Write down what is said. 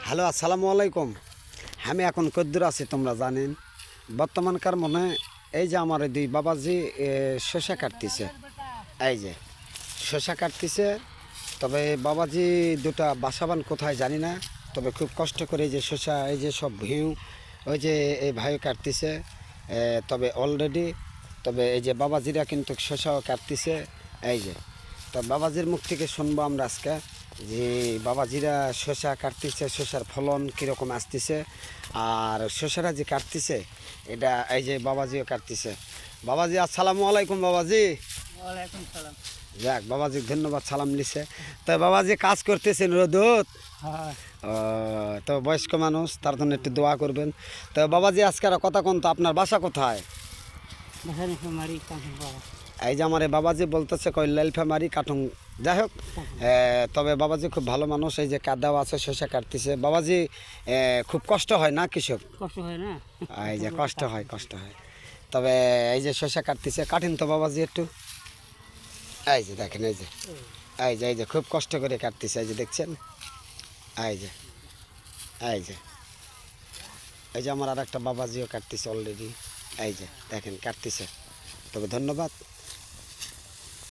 Hello, আসসালামু আলাইকুম। আমি এখন কদ্দুর আছি তোমরা জানেন। বর্তমানকার মনে এই যে আমার এই দুই বাবাজি শসা কাটতেছে। এই যে শসা কাটতেছে। তবে বাবাজি দুটা বাসাবান কোথায় জানি না। তবে খুব কষ্ট করে এই যে শসা, এই যে সব ভিউ, ওই যে এই ভাই কাটতেছে। তবে অলরেডি তবে এই যে বাবাজিরা কিন্তু শসাও কাটতেছে। এই যে তো বাবাজির মুখ থেকে শুনবো আমরা আজকে যে বাবাজিরা শসা কাটতেছে, শসার ফলন কীরকম আসতেছে, আর শসারা যে কাটতেছে এটা এই যে বাবাজিও কাটতেছে। বাবাজি আসসালামু আলাইকুম। বাবাজি ওয়ালাইকুম সালাম। যাক, বাবাজি ধন্যবাদ, সালাম নিছে। তো বাবাজি কাজ করতেছেন রোদত। হ্যাঁ, তো বয়স্ক মানুষ, তার জন্য একটু দোয়া করবেন। তো বাবাজি আজকের কথা কোন, তো আপনার বাসা কোথায়? মারি কাঁঠাল পাড়া। এই যে আমার এই বাবাজি বলতেছে কই লালফামারি কাটুং। যাই হোক, তবে বাবাজি খুব ভালো মানুষ। এই যে কাদাও আছে, শসা কাটতেছে। বাবাজি খুব কষ্ট হয় না কৃষক? কষ্ট হয় না? এই যে কষ্ট হয়, কষ্ট হয়। তবে এই যে শসা কাটতেছে, কাটেন তো বাবাজি একটু। এই যে দেখেন, এই যে এই যে খুব কষ্ট করে কাটতেছে। এই যে দেখছেন, এই যে এই যে এই যে আমার আর একটা বাবাজিও কাটতেছে অলরেডি। এই যে দেখেন কাটতেছে। তবে ধন্যবাদ।